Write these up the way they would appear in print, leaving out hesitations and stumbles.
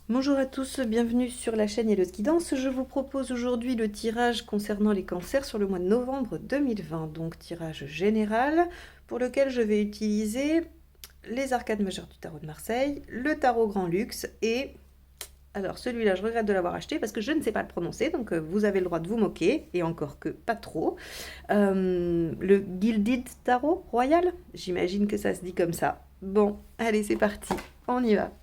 Bonjour à tous, bienvenue sur la chaîne Hello's Guidance. Je vous propose aujourd'hui le tirage concernant les cancers sur le mois de novembre 2020, donc tirage général pour lequel je vais utiliser les arcades majeures du tarot de Marseille, le tarot Grand Luxe et... Alors celui-là, je regrette de l'avoir acheté parce que je ne sais pas le prononcer, donc vous avez le droit de vous moquer, et encore que pas trop. Le Gilded Tarot Royal, j'imagine que ça se dit comme ça. Bon, allez, c'est parti, on y va.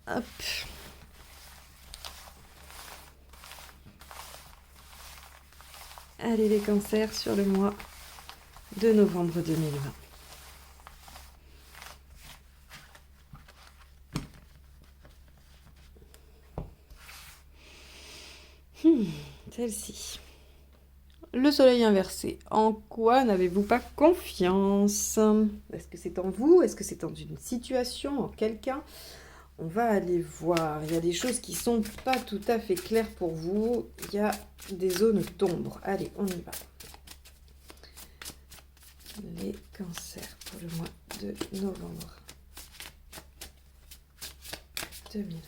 Hop. Allez les cancers sur le mois de novembre 2020. Celle-ci. Le soleil inversé. En quoi n'avez-vous pas confiance? Est-ce que c'est en vous? Est-ce que c'est dans une situation, en quelqu'un? On va aller voir. Il y a des choses qui sont pas tout à fait claires pour vous. Il y a des zones d'ombre. Allez, on y va. Les cancers pour le mois de novembre 2020.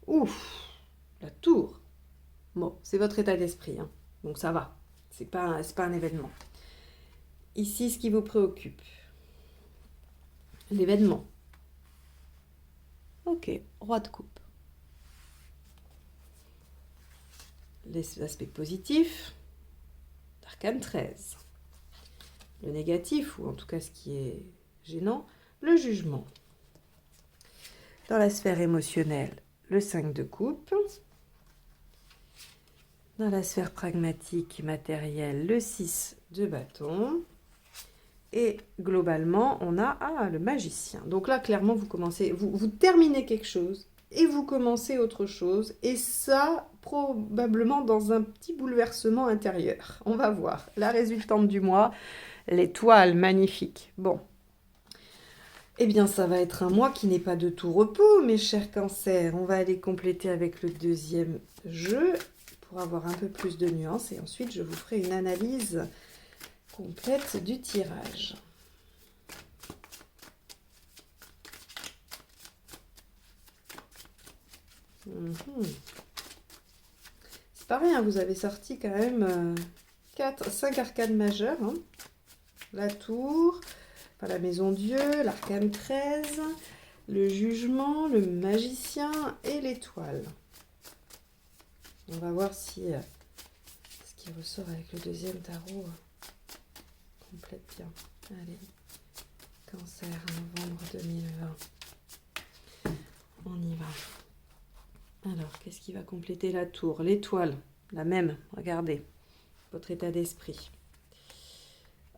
Ouf, la tour. Bon, c'est votre état d'esprit, hein. Donc ça va. C'est pas un événement. Ici, ce qui vous préoccupe. L'événement. Ok, roi de coupe. Les aspects positifs. Arcane 13. Le négatif, ou en tout cas ce qui est gênant, le jugement. Dans la sphère émotionnelle, le 5 de coupe. Dans la sphère pragmatique et matérielle, le 6 de bâton. Et globalement, on a le magicien. Donc là, clairement, vous terminez quelque chose et vous commencez autre chose. Et ça, probablement dans un petit bouleversement intérieur. On va voir. La résultante du mois, l'étoile magnifique. Bon. Eh bien, ça va être un mois qui n'est pas de tout repos, mes chers cancers. On va aller compléter avec le deuxième jeu pour avoir un peu plus de nuances. Et ensuite, je vous ferai une analyse complète du tirage. C'est pas rien, vous avez sorti quand même 5 arcanes majeures. Hein. La tour, enfin, la maison Dieu, l'arcane 13, le jugement, le magicien et l'étoile. On va voir si ce qui ressort avec le deuxième tarot complète bien. Allez, cancer, novembre 2020. On y va. Alors, qu'est-ce qui va compléter la tour? L'étoile, la même, regardez, votre état d'esprit.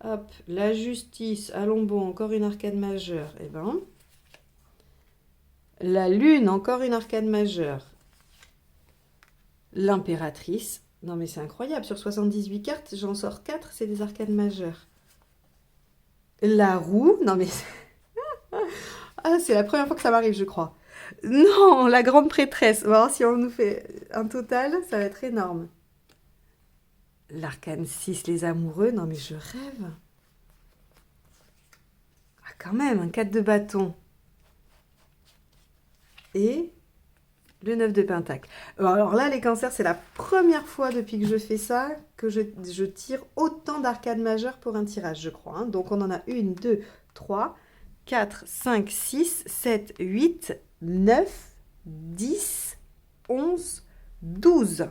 Hop, la justice, allons bon, encore une arcane majeure. Eh ben, la lune, encore une arcane majeure. L'impératrice. Non mais c'est incroyable, sur 78 cartes, j'en sors 4, c'est des arcanes majeures. La roue, non mais... ah, c'est la première fois que ça m'arrive, je crois. Non, la grande prêtresse. On va voir si on nous fait un total, ça va être énorme. L'arcane 6, les amoureux, non mais je rêve. Ah quand même, un 4 de bâton. Et le 9 de pentacle. Alors là, les cancers, c'est la première fois depuis que je fais ça que je tire autant d'arcades majeures pour un tirage, je crois. Hein. Donc on en a 1, 2, 3, 4, 5, 6, 7, 8, 9, 10, 11, 12.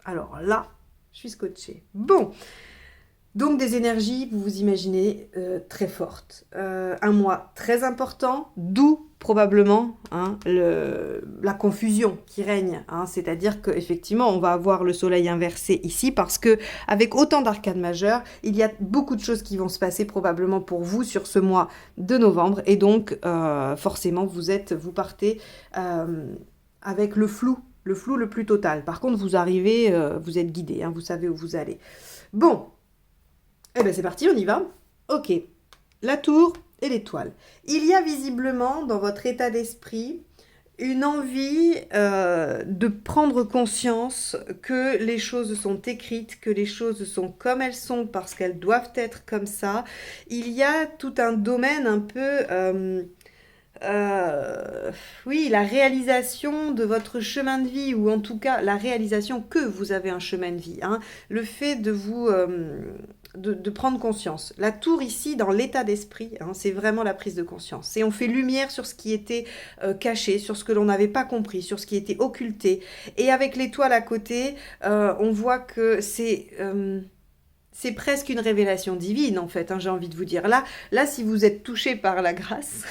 Alors là, je suis scotchée. Bon, donc des énergies, vous vous imaginez, très fortes. Un mois très important, d'où probablement hein, la confusion qui règne. Hein, c'est-à-dire qu'effectivement, on va avoir le soleil inversé ici parce que avec autant d'arcades majeures, il y a beaucoup de choses qui vont se passer probablement pour vous sur ce mois de novembre. Et donc, forcément, vous partez avec le flou le flou le plus total. Par contre, vous arrivez, vous êtes guidé, hein, vous savez où vous allez. Bon, eh bien c'est parti, on y va. Ok, la tour et l'étoile. Il y a visiblement dans votre état d'esprit une envie de prendre conscience que les choses sont écrites, que les choses sont comme elles sont parce qu'elles doivent être comme ça. Il y a tout un domaine un peu... oui, la réalisation de votre chemin de vie, ou en tout cas la réalisation que vous avez un chemin de vie, hein. Le fait de vous de prendre conscience. La tour ici, dans l'état d'esprit, hein, c'est vraiment la prise de conscience. Et on fait lumière sur ce qui était caché, sur ce que l'on n'avait pas compris, sur ce qui était occulté. Et avec l'étoile à côté, on voit que c'est presque une révélation divine, en fait, hein, j'ai envie de vous dire. Là, si vous êtes touché par la grâce,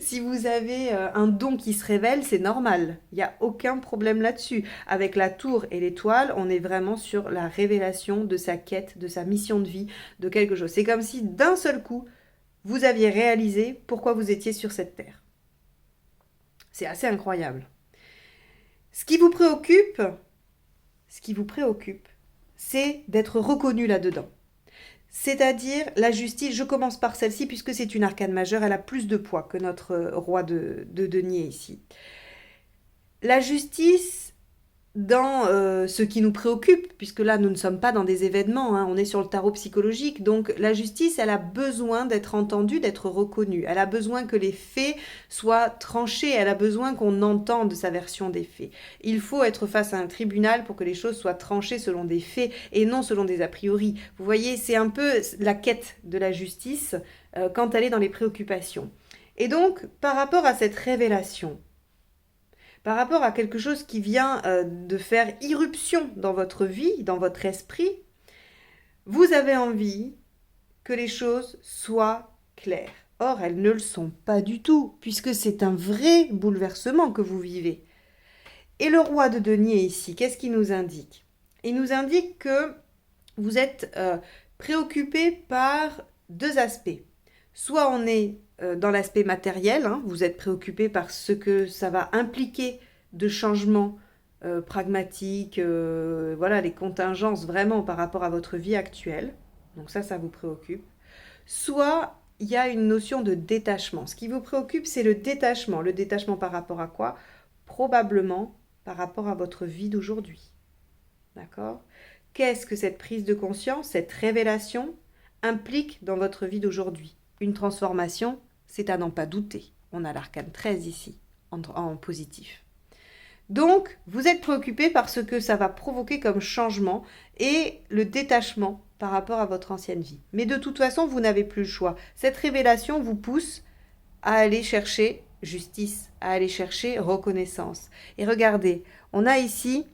si vous avez un don qui se révèle, c'est normal. Il n'y a aucun problème là-dessus. Avec la tour et l'étoile, on est vraiment sur la révélation de sa quête, de sa mission de vie, de quelque chose. C'est comme si, d'un seul coup, vous aviez réalisé pourquoi vous étiez sur cette terre. C'est assez incroyable. Ce qui vous préoccupe, c'est d'être reconnu là-dedans. C'est-à-dire la justice, je commence par celle-ci puisque c'est une arcane majeure, elle a plus de poids que notre roi de denier ici. La justice dans ce qui nous préoccupe, puisque là nous ne sommes pas dans des événements, hein, on est sur le tarot psychologique, donc la justice elle a besoin d'être entendue, d'être reconnue, elle a besoin que les faits soient tranchés, elle a besoin qu'on entende sa version des faits. Il faut être face à un tribunal pour que les choses soient tranchées selon des faits et non selon des a priori. Vous voyez, c'est un peu la quête de la justice quand elle est dans les préoccupations. Et donc, par rapport à cette révélation, par rapport à quelque chose qui vient de faire irruption dans votre vie, dans votre esprit, vous avez envie que les choses soient claires. Or, elles ne le sont pas du tout, puisque c'est un vrai bouleversement que vous vivez. Et le roi de denier ici, qu'est-ce qu'il nous indique? Il nous indique que vous êtes préoccupé par deux aspects. Soit on est dans l'aspect matériel, hein, vous êtes préoccupé par ce que ça va impliquer de changements pragmatiques, voilà, les contingences vraiment par rapport à votre vie actuelle. Donc ça vous préoccupe. Soit il y a une notion de détachement. Ce qui vous préoccupe, c'est le détachement. Le détachement par rapport à quoi? Probablement par rapport à votre vie d'aujourd'hui. D'accord? Qu'est-ce que cette prise de conscience, cette révélation implique dans votre vie d'aujourd'hui? Une transformation, c'est à n'en pas douter. On a l'arcane 13 ici, en positif. Donc, vous êtes préoccupé par ce que ça va provoquer comme changement et le détachement par rapport à votre ancienne vie. Mais de toute façon, vous n'avez plus le choix. Cette révélation vous pousse à aller chercher justice, à aller chercher reconnaissance. Et regardez, on a ici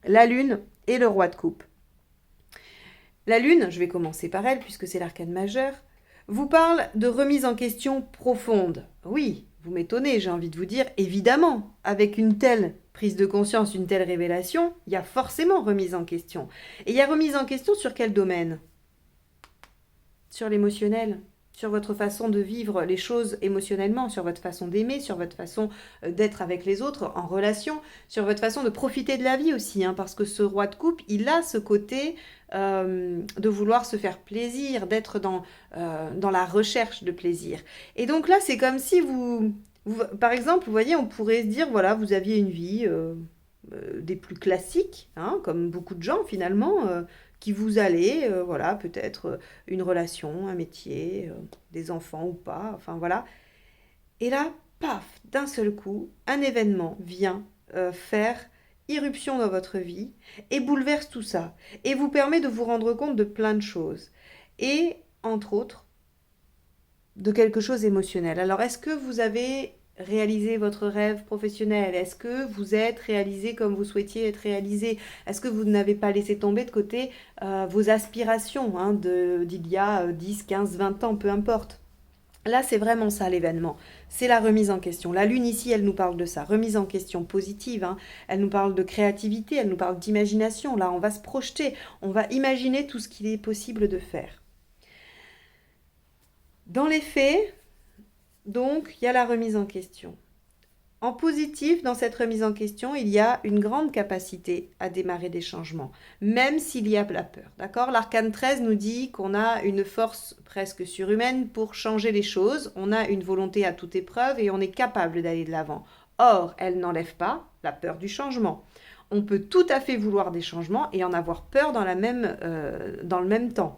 la lune et le roi de coupe. La lune, je vais commencer par elle puisque c'est l'arcane majeur, vous parle de remise en question profonde. Oui, vous m'étonnez, j'ai envie de vous dire, évidemment, avec une telle prise de conscience, une telle révélation, il y a forcément remise en question. Et il y a remise en question sur quel domaine? Sur l'émotionnel, sur votre façon de vivre les choses émotionnellement, sur votre façon d'aimer, sur votre façon d'être avec les autres en relation, sur votre façon de profiter de la vie aussi, hein, parce que ce roi de coupe, il a ce côté de vouloir se faire plaisir, d'être dans la recherche de plaisir. Et donc là, c'est comme si par exemple, vous voyez, on pourrait se dire, voilà, vous aviez une vie des plus classiques, hein, comme beaucoup de gens finalement, qui vous allez, voilà, peut-être une relation, un métier, des enfants ou pas, enfin voilà. Et là, paf, d'un seul coup, un événement vient faire irruption dans votre vie et bouleverse tout ça et vous permet de vous rendre compte de plein de choses et entre autres de quelque chose émotionnel. Alors est-ce que vous avez réalisé votre rêve professionnel? Est-ce que vous êtes réalisé comme vous souhaitiez être réalisé? Est-ce que vous n'avez pas laissé tomber de côté vos aspirations hein, d'il y a 10, 15, 20 ans, peu importe? Là, c'est vraiment ça l'événement. C'est la remise en question. La lune ici, elle nous parle de ça. Remise en question positive. Hein. Elle nous parle de créativité, elle nous parle d'imagination. Là, on va se projeter. On va imaginer tout ce qu'il est possible de faire. Dans les faits, donc, il y a la remise en question. En positif, dans cette remise en question, il y a une grande capacité à démarrer des changements, même s'il y a la peur. D'accord ? L'arcane 13 nous dit qu'on a une force presque surhumaine pour changer les choses, on a une volonté à toute épreuve et on est capable d'aller de l'avant. Or, elle n'enlève pas la peur du changement. On peut tout à fait vouloir des changements et en avoir peur dans le même temps.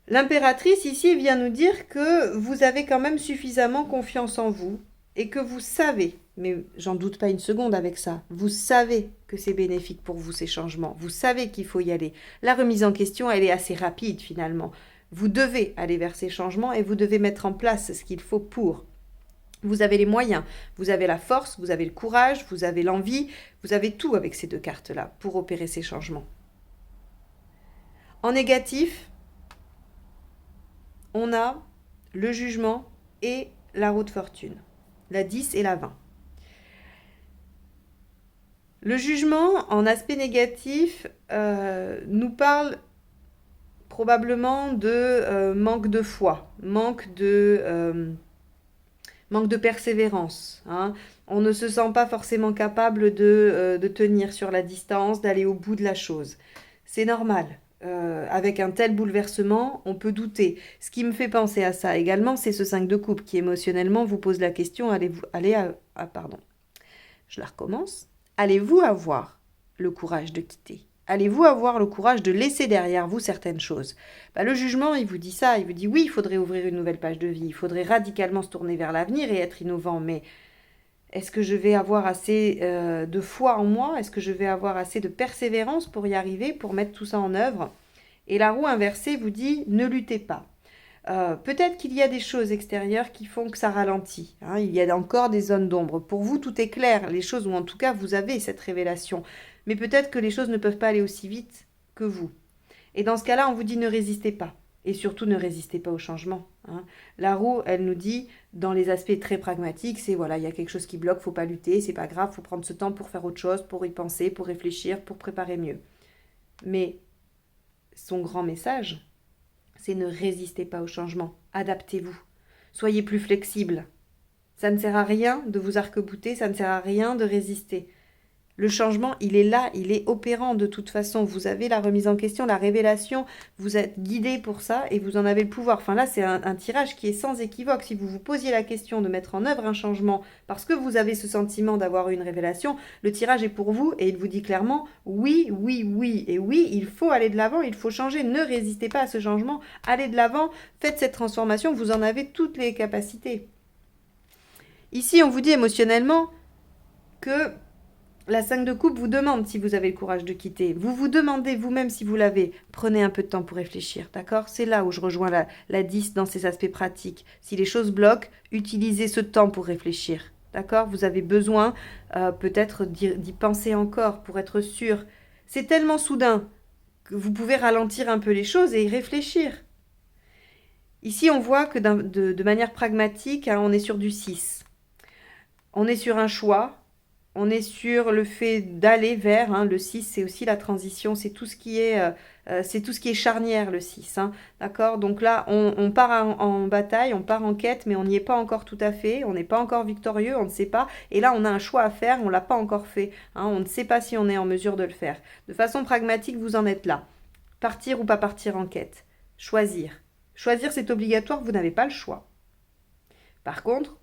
L'impératrice ici vient nous dire que vous avez quand même suffisamment confiance en vous et que vous savez, mais j'en doute pas une seconde avec ça, vous savez que c'est bénéfique pour vous ces changements, vous savez qu'il faut y aller. La remise en question, elle est assez rapide finalement. Vous devez aller vers ces changements et vous devez mettre en place ce qu'il faut pour. Vous avez les moyens, vous avez la force, vous avez le courage, vous avez l'envie, vous avez tout avec ces deux cartes-là pour opérer ces changements. En négatif, on a le jugement et la roue de fortune, la 10 et la 20. Le jugement, en aspect négatif, nous parle probablement de manque de foi, manque de persévérance. Hein. On ne se sent pas forcément capable de tenir sur la distance, d'aller au bout de la chose. C'est normal. Avec un tel bouleversement, on peut douter. Ce qui me fait penser à ça également, c'est ce 5 de coupe qui émotionnellement vous pose la question, je la recommence. Allez-vous avoir le courage de quitter ? Allez-vous avoir le courage de laisser derrière vous certaines choses ? Le jugement, il vous dit ça, il vous dit oui, il faudrait ouvrir une nouvelle page de vie, il faudrait radicalement se tourner vers l'avenir et être innovant, mais est-ce que je vais avoir assez de foi en moi ? Est-ce que je vais avoir assez de persévérance pour y arriver, pour mettre tout ça en œuvre ? Et la roue inversée vous dit ne luttez pas. Peut-être qu'il y a des choses extérieures qui font que ça ralentit. Hein, il y a encore des zones d'ombre. Pour vous, tout est clair, les choses, ou en tout cas, vous avez cette révélation. Mais peut-être que les choses ne peuvent pas aller aussi vite que vous. Et dans ce cas-là, on vous dit ne résistez pas. Et surtout, ne résistez pas au changement. Hein. La roue, elle nous dit, dans les aspects très pragmatiques, c'est voilà, il y a quelque chose qui bloque, faut pas lutter, c'est pas grave, faut prendre ce temps pour faire autre chose, pour y penser, pour réfléchir, pour préparer mieux. Mais son grand message, c'est ne résistez pas au changement, adaptez-vous, soyez plus flexible. Ça ne sert à rien de vous arc-bouter, ça ne sert à rien de résister. Le changement, il est là, il est opérant de toute façon. Vous avez la remise en question, la révélation, vous êtes guidé pour ça et vous en avez le pouvoir. Enfin là, c'est un tirage qui est sans équivoque. Si vous vous posiez la question de mettre en œuvre un changement parce que vous avez ce sentiment d'avoir une révélation, le tirage est pour vous et il vous dit clairement oui, oui, oui. Et oui, il faut aller de l'avant, il faut changer. Ne résistez pas à ce changement, allez de l'avant, faites cette transformation, vous en avez toutes les capacités. Ici, on vous dit émotionnellement que la 5 de coupe vous demande si vous avez le courage de quitter. Vous vous demandez vous-même si vous l'avez. Prenez un peu de temps pour réfléchir, d'accord ? C'est là où je rejoins la 10 dans ses aspects pratiques. Si les choses bloquent, utilisez ce temps pour réfléchir, d'accord ? Vous avez besoin peut-être d'y penser encore pour être sûr. C'est tellement soudain que vous pouvez ralentir un peu les choses et y réfléchir. Ici, on voit que de manière pragmatique, on est sur du 6. On est sur un choix. On est sur le fait d'aller vers, le 6, c'est aussi la transition, c'est tout ce qui est charnière, le 6. Hein, d'accord ? Donc là, on part en bataille, on part en quête, mais on n'y est pas encore tout à fait, on n'est pas encore victorieux, on ne sait pas. Et là, on a un choix à faire, on ne l'a pas encore fait. Hein, on ne sait pas si on est en mesure de le faire. De façon pragmatique, vous en êtes là. Partir ou pas partir en quête. Choisir. Choisir, c'est obligatoire, vous n'avez pas le choix. Par contre,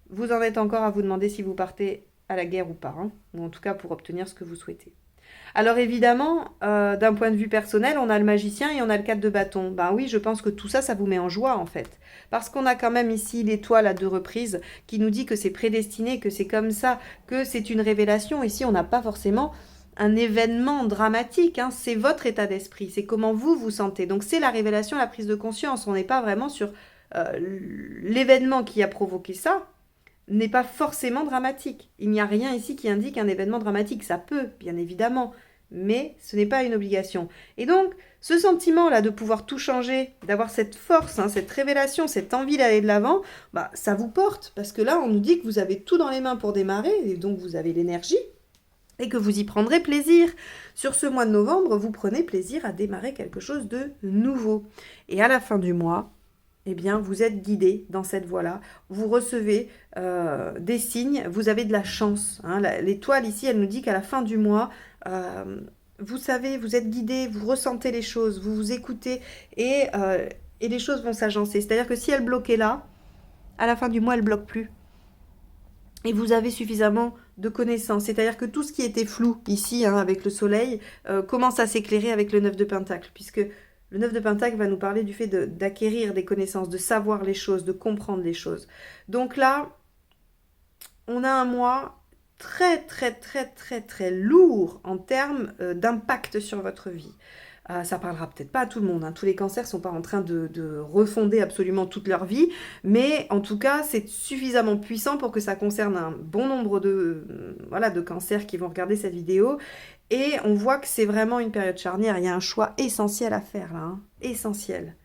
vous en êtes encore à vous demander si vous partez à la guerre ou pas, hein, ou en tout cas pour obtenir ce que vous souhaitez. Alors évidemment, d'un point de vue personnel, on a le magicien et on a le 4 de bâton. Ben oui, je pense que tout ça, ça vous met en joie en fait. Parce qu'on a quand même ici l'étoile à 2 reprises qui nous dit que c'est prédestiné, que c'est comme ça, que c'est une révélation. Ici, on n'a pas forcément un événement dramatique, hein, c'est votre état d'esprit, c'est comment vous vous sentez. Donc c'est la révélation, la prise de conscience. On n'est pas vraiment sur l'événement qui a provoqué ça, n'est pas forcément dramatique. Il n'y a rien ici qui indique un événement dramatique. Ça peut, bien évidemment, mais ce n'est pas une obligation. Et donc, ce sentiment-là de pouvoir tout changer, d'avoir cette force, cette révélation, cette envie d'aller de l'avant, ça vous porte. Parce que là, on nous dit que vous avez tout dans les mains pour démarrer, et donc vous avez l'énergie, et que vous y prendrez plaisir. Sur ce mois de novembre, vous prenez plaisir à démarrer quelque chose de nouveau. Et à la fin du mois, eh bien, vous êtes guidé dans cette voie-là. Vous recevez des signes, vous avez de la chance. Hein. L'étoile ici, elle nous dit qu'à la fin du mois, vous savez, vous êtes guidé, vous ressentez les choses, vous vous écoutez et les choses vont s'agencer. C'est-à-dire que si elle bloquait là, à la fin du mois, elle ne bloque plus. Et vous avez suffisamment de connaissances. C'est-à-dire que tout ce qui était flou ici, hein, avec le soleil, commence à s'éclairer avec le 9 de Pentacle, puisque le 9 de Pentacle va nous parler du fait d'acquérir des connaissances, de savoir les choses, de comprendre les choses. Donc là, on a un mois très, très, très, très, très lourd en termes d'impact sur votre vie. Ça parlera peut-être pas à tout le monde, hein. Tous les cancers sont pas en train de refonder absolument toute leur vie, mais en tout cas, c'est suffisamment puissant pour que ça concerne un bon nombre de cancers qui vont regarder cette vidéo. Et on voit que c'est vraiment une période charnière. Il y a un choix essentiel à faire là, hein. Essentiel.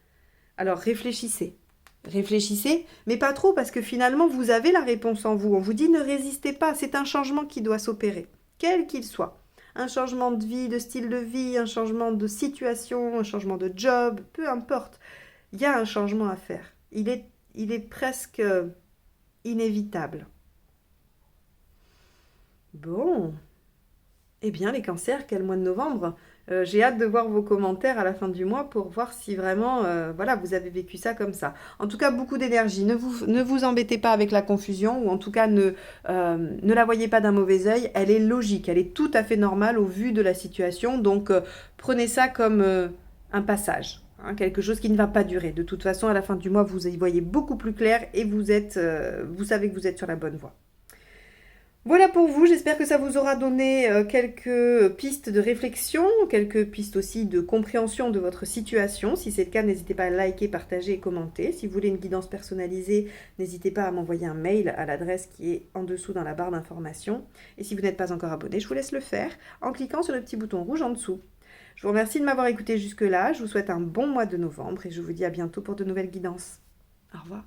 Alors réfléchissez. Réfléchissez, mais pas trop parce que finalement, vous avez la réponse en vous. On vous dit ne résistez pas, c'est un changement qui doit s'opérer, quel qu'il soit. Un changement de vie, de style de vie, un changement de situation, un changement de job, peu importe. Il y a un changement à faire. Il est presque inévitable. Bon. Eh bien, les cancers, quel mois de novembre. J'ai hâte de voir vos commentaires à la fin du mois pour voir si vraiment, voilà, vous avez vécu ça comme ça. En tout cas, beaucoup d'énergie. Ne vous embêtez pas avec la confusion, ou en tout cas, ne la voyez pas d'un mauvais œil. Elle est logique, elle est tout à fait normale au vu de la situation. Donc, prenez ça comme un passage, hein, quelque chose qui ne va pas durer. De toute façon, à la fin du mois, vous y voyez beaucoup plus clair et vous savez que vous êtes sur la bonne voie. Voilà pour vous, j'espère que ça vous aura donné quelques pistes de réflexion, quelques pistes aussi de compréhension de votre situation. Si c'est le cas, n'hésitez pas à liker, partager et commenter. Si vous voulez une guidance personnalisée, n'hésitez pas à m'envoyer un mail à l'adresse qui est en dessous dans la barre d'information. Et si vous n'êtes pas encore abonné, je vous laisse le faire en cliquant sur le petit bouton rouge en dessous. Je vous remercie de m'avoir écouté jusque-là, je vous souhaite un bon mois de novembre et je vous dis à bientôt pour de nouvelles guidances. Au revoir.